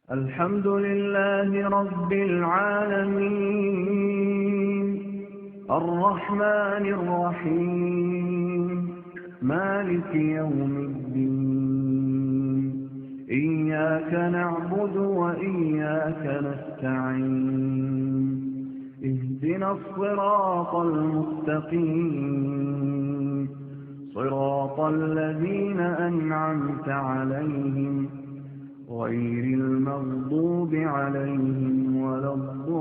الحمد لله رب العالمين الرحمن الرحيم مالك يوم الدين إياك نعبد وإياك نستعين اهدنا الصراط المستقيم صراط الذين أنعمت عليهم غير المغضوب عليهم ولا الضالين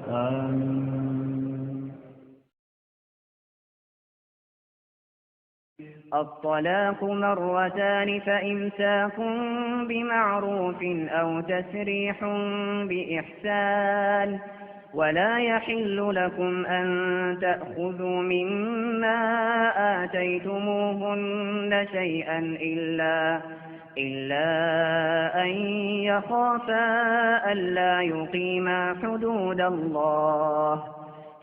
آمين. الطلاق مرتان فإمساك بمعروف أو تسريح بإحسان ولا يحل لكم أن تأخذوا مما آتيتموهن شيئا إلا أن يخافا ألا يقيما حدود الله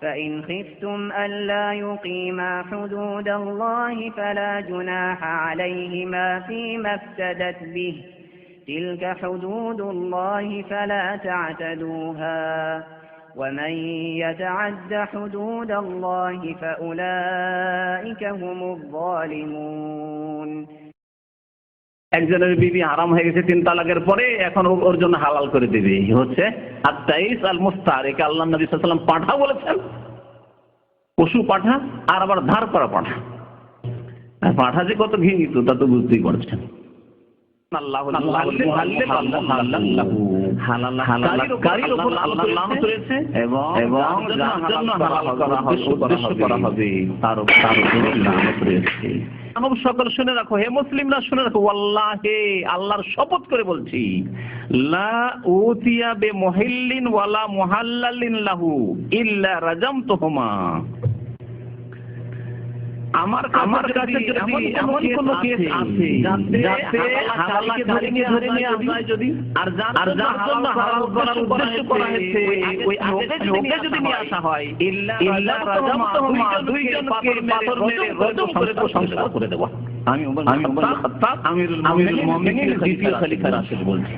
فإن خفتم ألا يقيما حدود الله فلا جناح عليهما فيما افتدت به تلك حدود الله فلا تعتدوها ومن يتعد حدود الله فأولئك هم الظالمون. একজনের বিবি হারাম হয়ে গেছে 3 তালাকের পরে, এখন ওর জন্য হালাল করে দিবে হচ্ছে আত-তাইস আল-মুস্তারিক। আল্লাহ নবী সাল্লাল্লাহু আলাইহি ওয়াসাল্লাম পাঠা বলেছেন, পশু পাঠা আর আবার ধার করা পাঠা। পাঠা যে কত ঘৃণিত তা তো বুঝতেই পারছেন। সকল শুনে রাখো, হে মুসলিমরা শুনে রাখো, ওয়াল্লাহি আল্লাহর শপথ করে বলছি, লা উতিয়া বে মুহিল্লিন ওয়ালা মুহাল্লালিন লাহু ইল্লা রাজামতুহুমা। আমার কাছে যদি এমন কোন কেস আছে যাতে হালালকে ধরে নিয়ে যায় যদি, আর যার জন্য হালাল করার উদ্দেশ্য করা হয়েছে ওই ওকে যদি নিয়ে আসা হয়, ইল্লা রাজামতুহুমা, দুইজনকে পাথর মেরে রজম করে প্রশংসা করে দেওয়া। আমি ওমর ইবনে খাত্তাব আমিরুল মুমিনিন দ্বিতীয় খলিফা রাশিদ বলছি।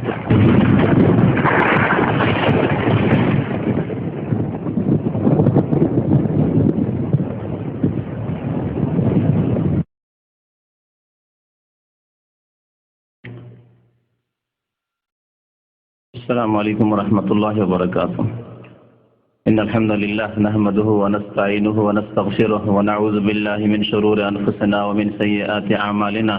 السلام عليكم ورحمة الله وبركاته. إن الحمد لله نحمده ونستعينه ونستغفره ونعوذ بالله من شرور أنفسنا ومن سيئات أعمالنا.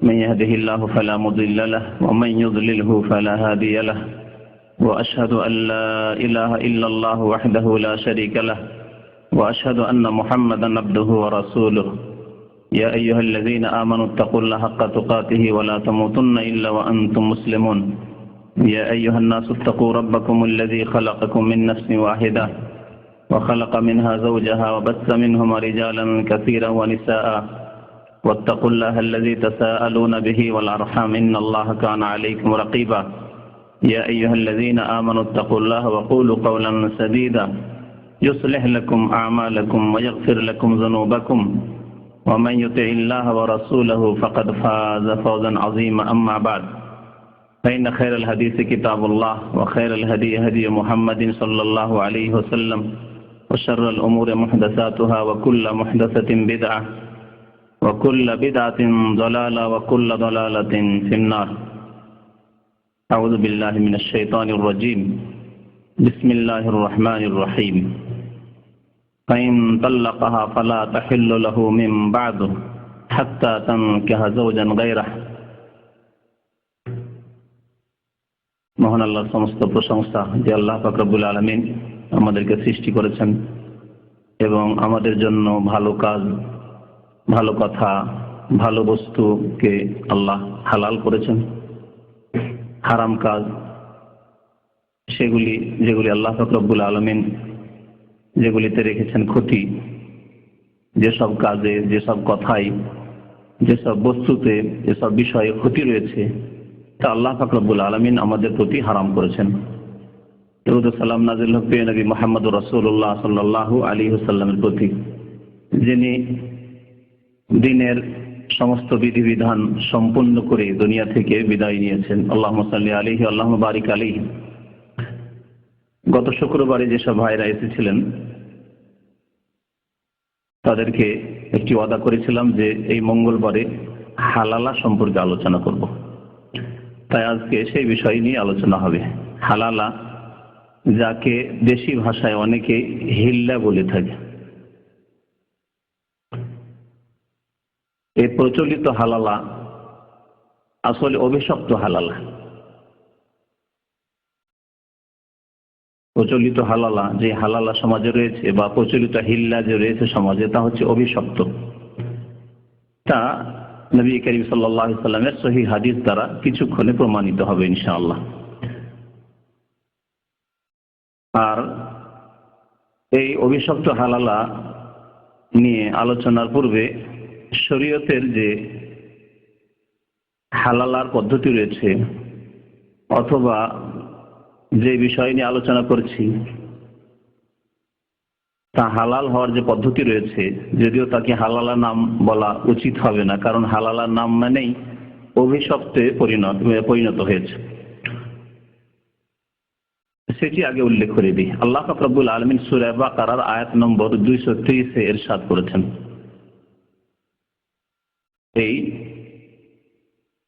من يهده الله فلا مضل له ومن يضلله فلا هادي له. وأشهد أن لا إله إلا الله وحده لا شريك له. وأشهد أن محمدا عبده ورسوله. يا أيها الذين آمنوا اتقوا الله حق تقاته ولا تموتن إلا وأنتم مسلمون. يا أيها الناس اتقوا ربكم الذي خلقكم من نفس واحدة وخلق منها زوجها وبث منهما رجالا كثيرا ونساء واتقوا الله الذي تساءلون به والأرحام إن الله كان عليكم رقيبا. يا أيها الذين آمنوا اتقوا الله وقولوا قولا سديدا يصلح لكم أعمالكم ويغفر لكم ذنوبكم ومن يطع الله ورسوله فقد فاز فوزا عظيما. أما بعد، فإن خير الحديث كتاب الله وخير الهدي هدي محمد صلى الله عليه وسلم وشر الأمور محدثاتها وكل محدثة بدعة وكل بدعة ضلالة وكل ضلالة في النار. أعوذ بالله من الشيطان الرجيم. بسم الله الرحمن الرحيم. فإن طلقها فلا تحل له من بعده حتى تنكح زوجا غيره. মহান আল্লাহর সমস্ত প্রশংসা যে আল্লাহ পাক রব্বুল আলামিন আমাদেরকে সৃষ্টি করেছেন এবং আমাদের জন্য ভালো কাজ, ভালো কথা, ভালো বস্তুকে আল্লাহ হালাল করেছেন। হারাম কাজ সেগুলি যেগুলি আল্লাহ পাক রব্বুল আলামিন যেগুলিতে রেখেছেন ক্ষতি, যেসব কাজে, যেসব কথাই, যেসব বস্তুতে, যেসব বিষয়ে ক্ষতি রয়েছে তা আল্লাহ পাক রব্বুল আলামিন আমাদের প্রতি হারাম করেছেন। দরুদ ও সালাম নাযিল হোক প্রিয় নবী মুহাম্মদ রাসূলুল্লাহ সাল্লাল্লাহু আলাইহি ওয়াসাল্লামের প্রতি, যিনি দিনের সমস্ত বিধিবিধান সম্পূর্ণ করে দুনিয়া থেকে বিদায় নিয়েছেন। আল্লাহুম্মা সাল্লি আলাইহি আল্লাহুম্মা বারিক আলাইহি। গত শুক্রবারে যেসব ভাইরা এসেছিলেন তাদেরকে একটি ওয়াদা করেছিলাম যে এই মঙ্গলবারে হালালা সম্পর্কে আলোচনা করব, তাই আজকে সেই বিষয় নিয়ে আলোচনা হবে। হালালা, যাকে দেশি ভাষায় অনেকে হিল্লা বলে থাকে, এই প্রচলিত হালালা আসলে অভিশপ্ত হালালা। প্রচলিত হালালা, যে হালালা সমাজে রয়েছে বা প্রচলিত হিল্লা যে রয়েছে সমাজে, তা হচ্ছে অভিশপ্ত। তা নবী করিম সাল্লাল্লাহু আলাইহি সাল্লামের সহিহ হাদিস দ্বারা কিছুক্ষণে প্রমাণিত হবে ইনশাআল্লাহ। আর এই অভিশপ্ত হালালা নিয়ে আলোচনার পূর্বে শরীয়তের যে হালালার পদ্ধতি রয়েছে অথবা যে বিষয় নিয়ে আলোচনা করছি তা হালাল হওয়ার যে পদ্ধতি রয়েছে, যদিও তাকে হালালা নাম বলা উচিত হবে না, কারণ হালালার নাম মানেই অভিশপ্তে পরিণত হয়েছে, সেটি আগে উল্লেখ করে দিই। আল্লাহ পাক রব্বুল আলামিন সূরা বাকারার আয়াত নম্বর 230-এ ইরশাদ করেছেন, এই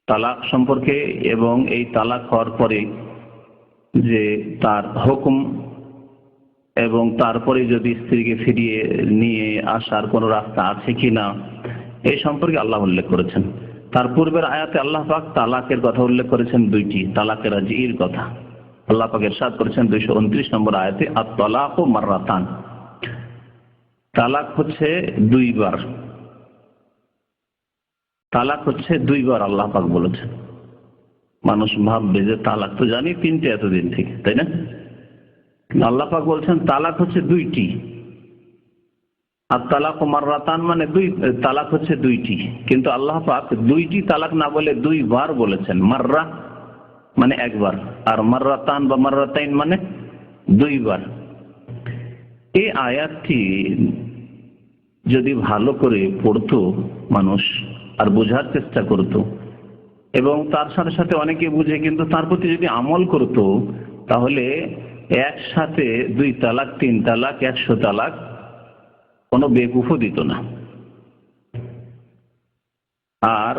তালাক সম্পর্কে এবং এই তালাক হওয়ার পরে যে তার হুকুম এবং তারপরে যদি স্ত্রীকে ফিরিয়ে নিয়ে আসার কোনো রাস্তা আছে কিনা, এই সম্পর্কে আল্লাহ উল্লেখ করেছেন। তার পূর্বের আয়াতে আল্লাহ পাক তালাকের কথা উল্লেখ করেছেন দুইটি, তালাকের রাজির কথা। আল্লাহ পাক ইরশাদ করেছেন 229 নম্বর আয়াতে, আত-তালাকু মাররাতান, তালাক হচ্ছে দুইবার। তালাক হচ্ছে দুইবার আল্লাহ পাক বলেছেন। মানুষ ভাববে যে তালাক তো জানি তিনটে এতদিন থেকে, তাই না? আল্লাহ পাক বলছেন তালাক হচ্ছে দুইটি। আর তালাকু মাররাতান মানে তালাক হচ্ছে দুইটি, কিন্তু আল্লাহ পাক দুইটি তালাক না বলে দুইবার বলেছেন। মাররা মানে একবার, আর মাররাতান বা মাররাতাইন মানে দুইবার। এই আয়াতটি যদি ভালো করে পড়তো মানুষ আর বোঝার চেষ্টা করত, এবং তার সাথে সাথে অনেকে বুঝে কিন্তু তার প্রতি যদি আমল করত, তাহলে একসাথে 2 তালাক 3 তালাক 100 তালাক কোনো বেকুফও দিত না। আর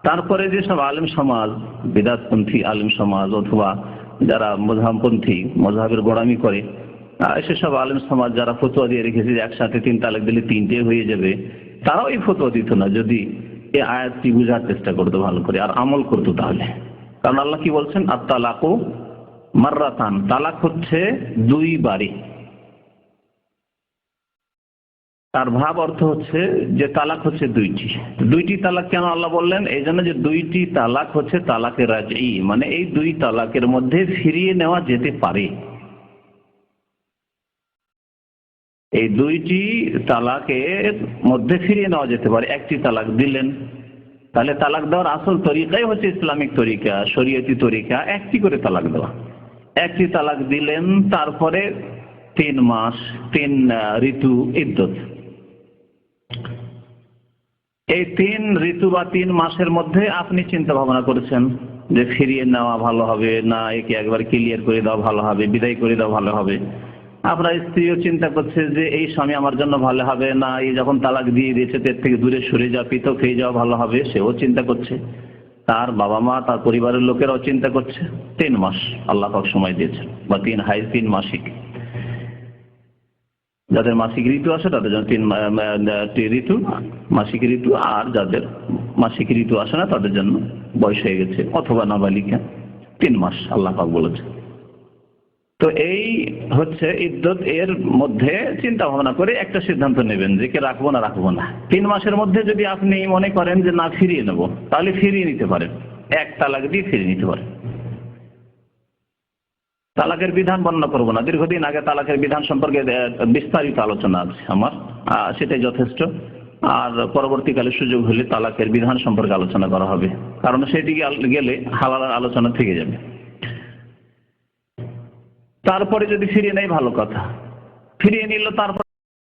তারপরে যেসব আলেম সমাজ, বিদআতপন্থী আলেম সমাজ অথবা যারা মুযহাবপন্থী, মযহাবের গোড়ামি করে, সেসব আলেম সমাজ যারা ফতোয়া দিয়ে রেখেছে যে একসাথে 3 তালাক দিলে 3টে হয়ে যাবে, তারাও এই ফতোয়া দিত না যদি এই আয়াতটি বুঝার চেষ্টা করতো ভালো করে আর আমল করতো তাহলে। কারণ আল্লাহ কি বলছেন, আত-তালাকু মাররাতান, তালাক হচ্ছে দুইবারই। তার ভাব অর্থ হচ্ছে যে তালাক হচ্ছে দুইটি তালাক। কেন আল্লাহ বললেন? এই জন্য যে 2টি তালাক হচ্ছে তালাকের রাজঈ, মানে এই 2 তালাকের মধ্যে ফিরিয়ে নেওয়া যেতে পারে। এই 2টি তালাকের মধ্যে ফিরিয়ে নেওয়া যেতে পারে। একটি তালাক দিলেন, তাহলে তালাক দেওয়ার আসল তরিকাই হচ্ছে ইসলামিক তরিকা, শরীয়তি তরিকা, একটি করে তালাক দেওয়া। একটি তালাক দিলেন, তারপরে 3 মাস 3 ঋতু ইদ্দত। এই 3 ঋতু বা 3 মাসের মধ্যে আপনি চিন্তা ভাবনা করেছেন যে ফিরিয়ে নেওয়া ভালো হবে না একে একবার ক্লিয়ার করে দেওয়া ভালো হবে, বিদায় করে দেওয়া ভালো হবে। আপনার স্ত্রীও চিন্তা করছে যে এই স্বামী আমার জন্য ভালো হবে না, এই যখন তালাক দিয়ে দিয়েছে এর থেকে দূরে সরে যাওয়া, পৃথক হয়ে যাওয়া ভালো হবে, সেও চিন্তা করছে। তার বাবা মা, তার পরিবারের লোকেরাও চিন্তা করছে। 3 মাস আল্লাহ পাক সময় দিয়েছেন, বা 3 মাসিক। যাদের মাসিক ঋতু আসে তাদের জন্য 3 ঋতু, মাসিক ঋতু। আর যাদের মাসিক ঋতু আসে না তাদের জন্য বয়স হয়ে গেছে অথবা নাবালিকা, 3 মাস আল্লাহ পাক বলেছেন। তো এই হচ্ছে ইদ্দত। এর মধ্যে চিন্তা ভাবনা করে একটা সিদ্ধান্ত নেবেন যে কে রাখবো না রাখবো না। 3 মাসের মধ্যে যদি আপনি মনে করেন যে না ফিরিয়ে নেব, তাহলে ফিরিয়ে নিতে পারেন, 1 তালাক দিয়ে ফিরিয়ে নিতে পারেন। তালাকের বিধান বর্ণনা করবো না, দীর্ঘদিন আগে তালাকের বিধান সম্পর্কে বিস্তারিত আলোচনা আছে আমার, সেটাই যথেষ্ট। আর পরবর্তীকালে সুযোগ হলে তালাকের বিধান সম্পর্কে আলোচনা করা হবে, কারণ সেদিকে গেলে হালাল আলোচনা থেকে যাবে। তারপরে যদি ফিরিয়ে নেয় ভালো কথা, ফিরিয়ে নিল, তারপর